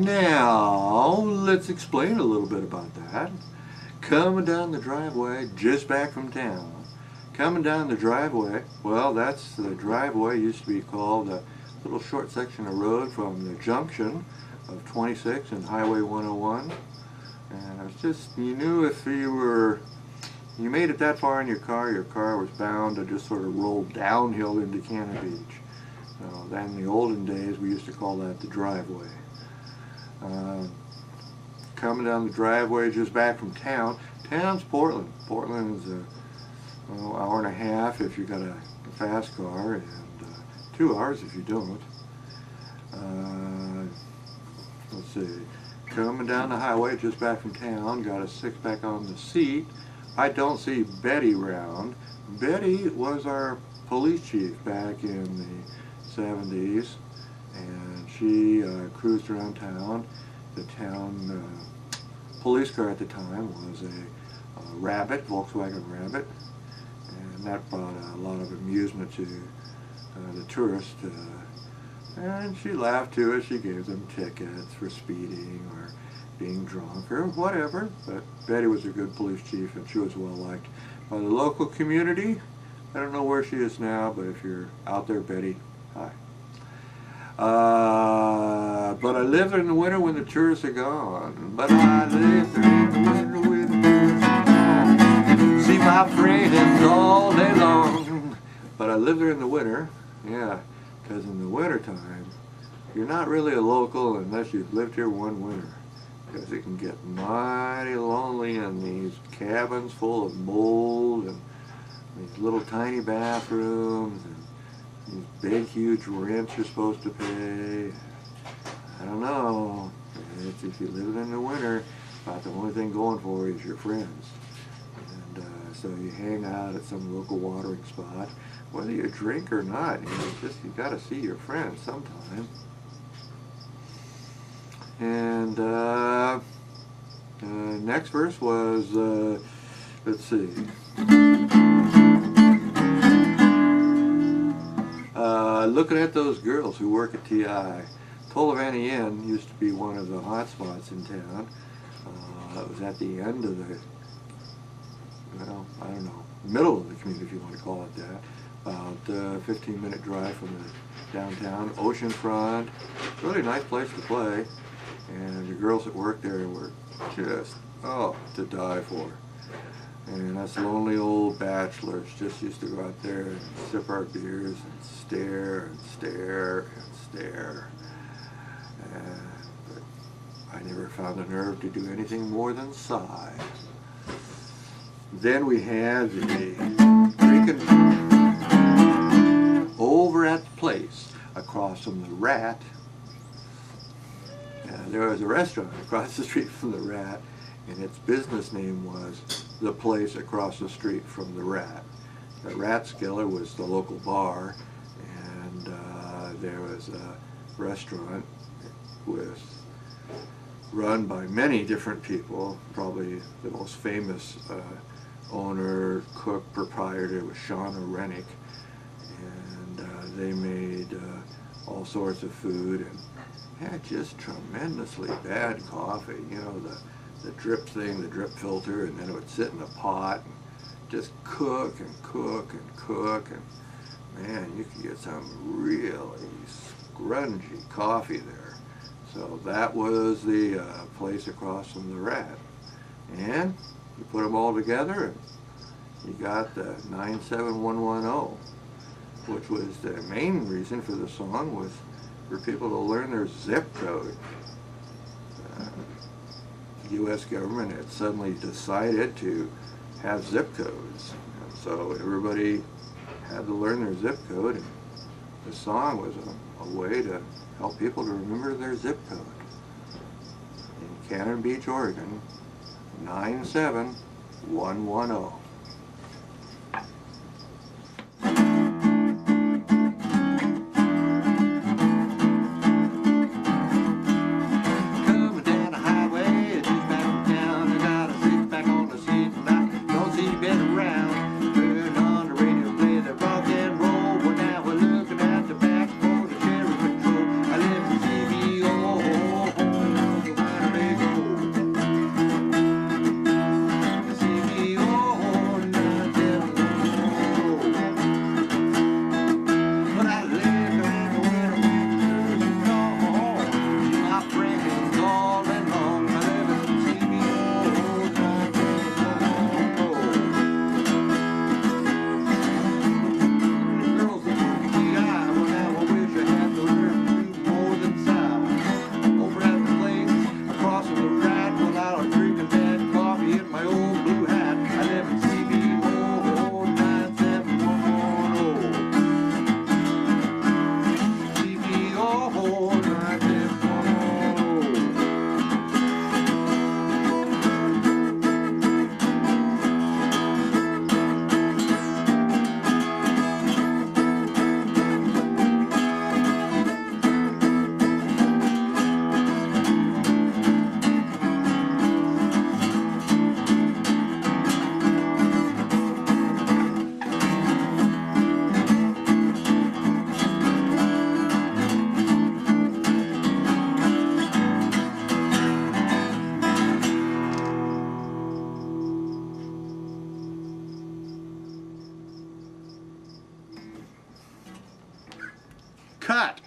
Now, let's explain a little bit about that. Coming down the driveway, just back from town. Coming down the driveway, well, that's the driveway used to be called a little short section of road from the junction of 26 and Highway 101. And it's just, you knew if you made it that far in your car was bound to just sort of roll downhill into Cannon Beach. Then in the olden days, we used to call that the driveway. Coming down the driveway just back from town. Town's Portland. Portland is an hour and a half if you got a fast car, and 2 hours if you don't. Let's see. Coming down the highway just back from town, got a six-pack on the seat. I don't see Betty around. Betty was our police chief back in the 70s, and she cruised around town. The town police car at the time was a Rabbit, Volkswagen Rabbit, and that brought a lot of amusement to the tourists. And she laughed too as she gave them tickets for speeding or being drunk or whatever. But Betty was a good police chief, and she was well liked by the local community. I don't know where she is now, but if you're out there, Betty, hi. But I live in the winter when the tourists are gone. But I live there in the winter when the tourists are gone. See my friends all day long. But I live there in the winter, yeah, because in the winter time, you're not really a local unless you've lived here one winter. Because it can get mighty lonely in these cabins full of mold and these little tiny bathrooms and these big huge rents you're supposed to pay. I don't know. If you live in the winter, about the only thing going for you is your friends. And so you hang out at some local watering spot, whether you drink or not. You got to see your friends sometime. And next verse was, let's see. Looking at those girls who work at TI. Tolivani Inn used to be one of the hot spots in town. It was at the end of the, well, I don't know, middle of the community, if you want to call it that. About a 15-minute drive from the downtown, oceanfront. Really nice place to play. And the girls that worked there were just, to die for. And us lonely old bachelors just used to go out there and sip our beers and stare and stare and stare. But I never found the nerve to do anything more than sigh. Then we had the drinking over at the place across from the Rat. There was a restaurant across the street from the Rat, and its business name was The Place Across the Street from the Rat. The Rat Skiller was the local bar, and there was a restaurant run by many different people. Probably the most famous owner, cook, proprietor was Shauna Rennick, and they made all sorts of food and had just tremendously bad coffee. You know, the drip thing, the drip filter, and then it would sit in a pot and just cook and cook and cook, and man, you could get some really scrungy coffee there. So that was the place across from the Rat. And you put them all together and you got the 97110, which was the main reason for the song, was for people to learn their zip code. The U.S. government had suddenly decided to have zip codes, and so everybody had to learn their zip code, and the song was a way to help people to remember their zip code. In Cannon Beach, Oregon, 97110. cut.